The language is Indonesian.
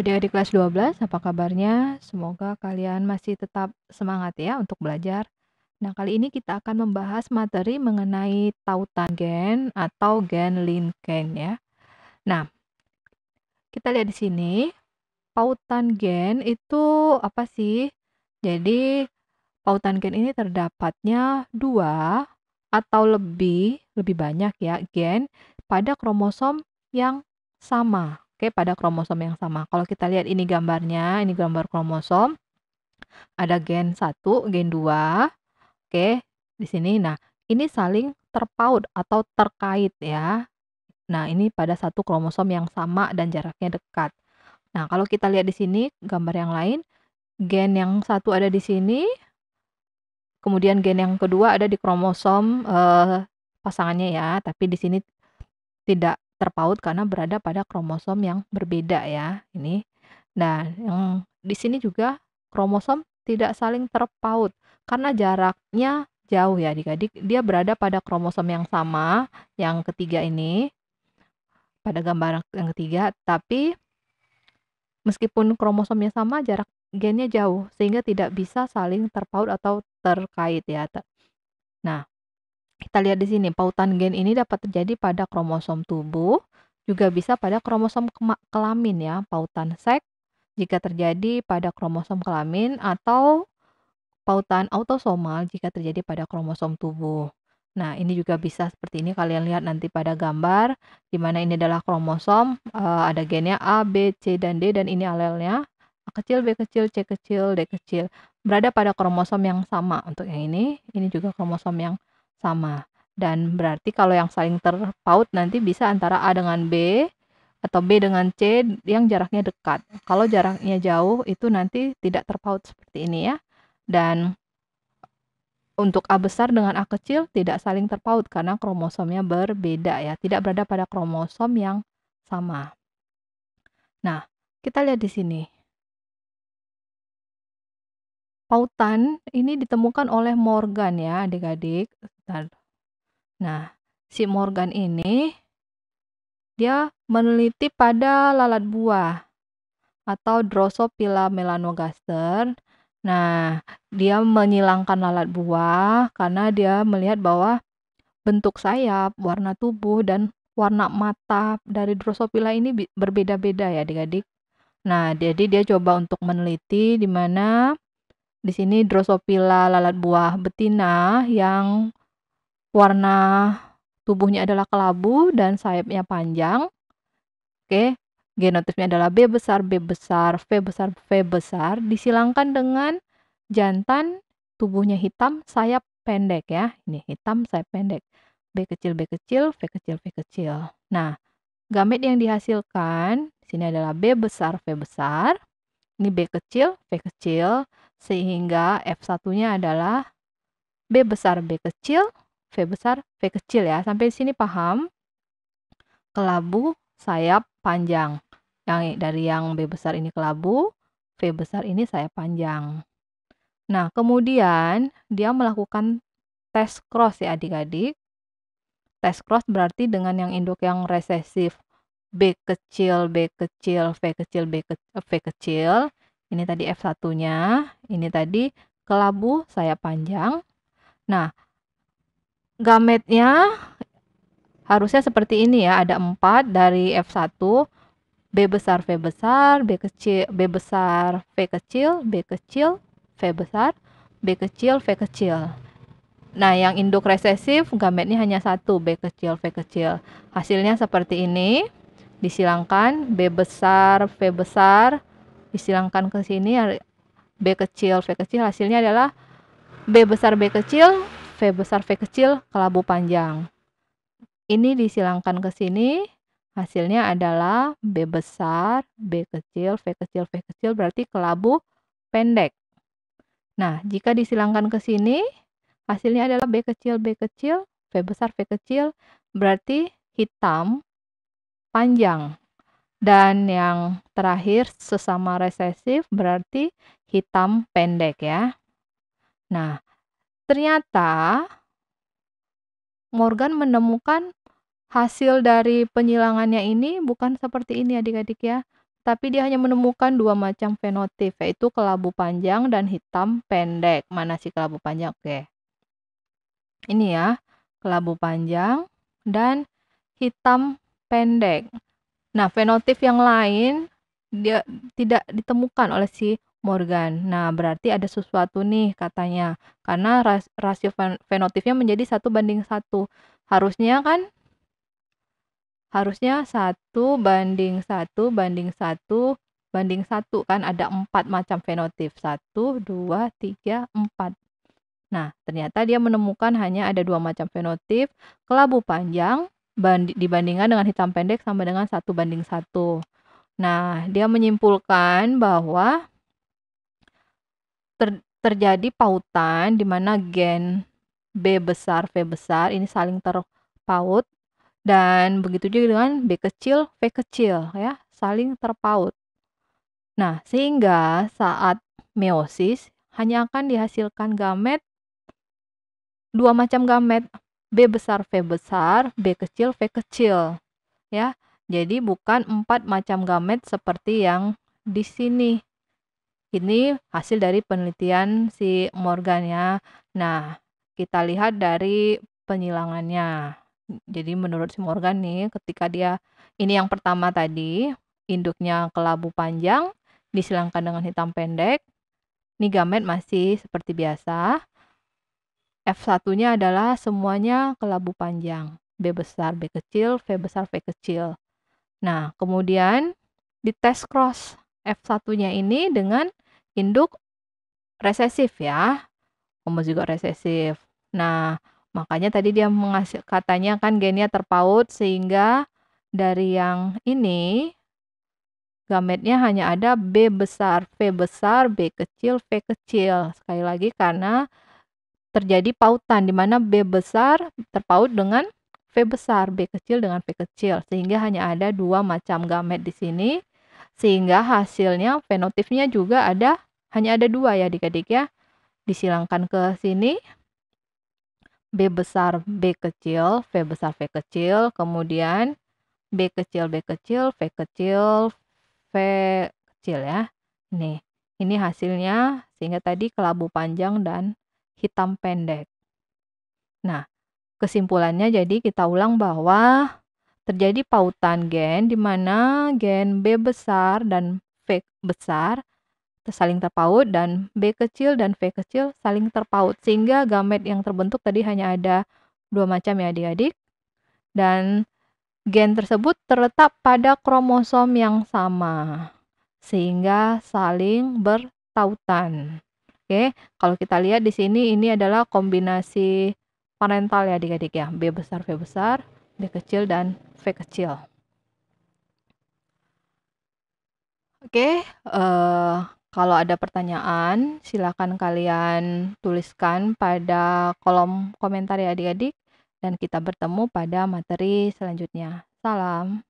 Halo adik-adik kelas 12, apa kabarnya? Semoga kalian masih tetap semangat ya untuk belajar. Nah, kali ini kita akan membahas materi mengenai tautan gen atau gen Lincoln ya. Nah, kita lihat di sini, pautan gen itu apa sih? Jadi, pautan gen ini terdapatnya dua atau lebih banyak ya gen pada kromosom yang sama. Oke, pada kromosom yang sama. Kalau kita lihat ini gambarnya, ini gambar kromosom, ada gen 1, gen 2. Oke, di sini. Nah, ini saling terpaut atau terkait ya. Nah, ini pada satu kromosom yang sama dan jaraknya dekat. Nah, kalau kita lihat di sini gambar yang lain, gen yang satu ada di sini, kemudian gen yang kedua ada di kromosom pasangannya ya, tapi di sini tidak terpaut karena berada pada kromosom yang berbeda ya, ini. Nah, yang di sini juga kromosom tidak saling terpaut karena jaraknya jauh ya adik-adik. Dia berada pada kromosom yang sama, yang ketiga ini, pada gambar yang ketiga, tapi meskipun kromosomnya sama, jarak gennya jauh, sehingga tidak bisa saling terpaut atau terkait ya. Nah, kita lihat di sini, pautan gen ini dapat terjadi pada kromosom tubuh, juga bisa pada kromosom kelamin ya, pautan seks jika terjadi pada kromosom kelamin atau pautan autosomal jika terjadi pada kromosom tubuh. Nah, ini juga bisa seperti ini kalian lihat nanti pada gambar, di mana ini adalah kromosom, ada gennya A, B, C, dan D, dan ini alelnya A kecil, B kecil, C kecil, D kecil. Berada pada kromosom yang sama untuk yang ini juga kromosom yang sama. Dan berarti kalau yang saling terpaut nanti bisa antara A dengan B, atau B dengan C yang jaraknya dekat. Kalau jaraknya jauh itu nanti tidak terpaut seperti ini ya. Dan untuk A besar dengan A kecil tidak saling terpaut karena kromosomnya berbeda ya, tidak berada pada kromosom yang sama. Nah, kita lihat di sini. Pautan ini ditemukan oleh Morgan ya, adik-adik. Nah, si Morgan ini dia meneliti pada lalat buah atau Drosophila melanogaster. Nah, dia menyilangkan lalat buah karena dia melihat bahwa bentuk sayap, warna tubuh, dan warna mata dari Drosophila ini berbeda-beda ya adik-adik. Nah, jadi dia coba untuk meneliti di mana di sini Drosophila lalat buah betina yang warna tubuhnya adalah kelabu dan sayapnya panjang. Oke, genotipnya adalah B besar, B besar, V besar, V besar, disilangkan dengan jantan tubuhnya hitam, sayap pendek ya. Ini hitam, sayap pendek. B kecil, B kecil, V kecil, V kecil. Nah, gamet yang dihasilkan di sini adalah B besar, V besar. Ini B kecil, V kecil, sehingga F1-nya adalah B besar, B kecil, V besar, V kecil ya. Sampai di sini paham? Kelabu, sayap panjang. Dari yang B besar ini kelabu, V besar ini sayap panjang. Nah, kemudian dia melakukan tes cross ya adik-adik. Tes cross berarti dengan yang induk yang resesif B kecil, V kecil, V kecil. Ini tadi F1-nya, ini tadi kelabu sayap panjang. Nah, gametnya harusnya seperti ini ya, ada 4 dari F1, B besar, V besar, B kecil, B besar, V kecil, B kecil, V besar, B kecil, V kecil. Nah, yang induk resesif gametnya hanya satu, B kecil, V kecil. Hasilnya seperti ini. Disilangkan B besar, V besar, disilangkan ke sini B kecil, V kecil, hasilnya adalah B besar, B kecil, V besar, V kecil, kelabu panjang. Ini disilangkan ke sini, hasilnya adalah B besar, B kecil, V kecil, V kecil, berarti kelabu pendek. Nah, jika disilangkan ke sini, hasilnya adalah B kecil, B kecil, V besar, V kecil, berarti hitam, panjang. Dan yang terakhir, sesama resesif, berarti hitam pendek ya. Nah, ternyata Morgan menemukan hasil dari penyilangannya ini bukan seperti ini adik-adik ya. tapi dia hanya menemukan dua macam fenotip, yaitu kelabu panjang dan hitam pendek. Mana sih kelabu panjang? Oke, ini ya, kelabu panjang dan hitam pendek. Nah, fenotip yang lain dia tidak ditemukan oleh si Morgan. Nah, berarti ada sesuatu nih katanya. Karena rasio fenotipnya menjadi 1:1. Harusnya kan Harusnya 1:1:1:1 kan ada 4 macam fenotip. 1, 2, 3, 4. Nah, ternyata dia menemukan hanya ada 2 macam fenotip, kelabu panjang dibandingkan dengan hitam pendek sama dengan 1:1. Nah, dia menyimpulkan bahwa terjadi pautan di mana gen B besar, V besar ini saling terpaut, dan begitu juga dengan B kecil, V kecil ya, saling terpaut. Nah, sehingga saat meiosis hanya akan dihasilkan gamet, 2 macam gamet, B besar, V besar, B kecil, V kecil ya. Jadi bukan 4 macam gamet seperti yang di sini. Ini hasil dari penelitian si Morgan ya. Nah, kita lihat dari penyilangannya. Jadi menurut si Morgan nih, ketika dia ini yang pertama tadi, induknya kelabu panjang disilangkan dengan hitam pendek. Ini gamet masih seperti biasa. F1-nya adalah semuanya kelabu panjang. B besar, B kecil, V besar, V kecil. Nah, kemudian dites cross F1-nya ini dengan induk resesif ya, homozigot resesif. Nah, makanya tadi dia katanya kan gennya terpaut sehingga dari yang ini gametnya hanya ada B besar, V besar, B kecil, V kecil. Sekali lagi karena terjadi pautan di mana B besar terpaut dengan V besar, B kecil dengan V kecil, sehingga hanya ada 2 macam gamet di sini, sehingga hasilnya fenotipnya juga hanya ada 2 ya adik-adik ya. Disilangkan ke sini, B besar, B kecil, V besar, V kecil, kemudian B kecil, V kecil, V kecil ya. Ini hasilnya, sehingga tadi kelabu panjang dan hitam pendek. Nah, kesimpulannya jadi kita ulang bahwa terjadi pautan gen di mana gen B besar dan V besar saling terpaut dan B kecil dan V kecil saling terpaut, sehingga gamet yang terbentuk tadi hanya ada 2 macam ya adik-adik, dan gen tersebut terletak pada kromosom yang sama sehingga saling bertautan. Oke, kalau kita lihat di sini ini adalah kombinasi parental ya adik-adik ya, B besar, V besar, B kecil dan V kecil. Oke, kalau ada pertanyaan, silakan kalian tuliskan pada kolom komentar ya adik-adik, dan kita bertemu pada materi selanjutnya. Salam.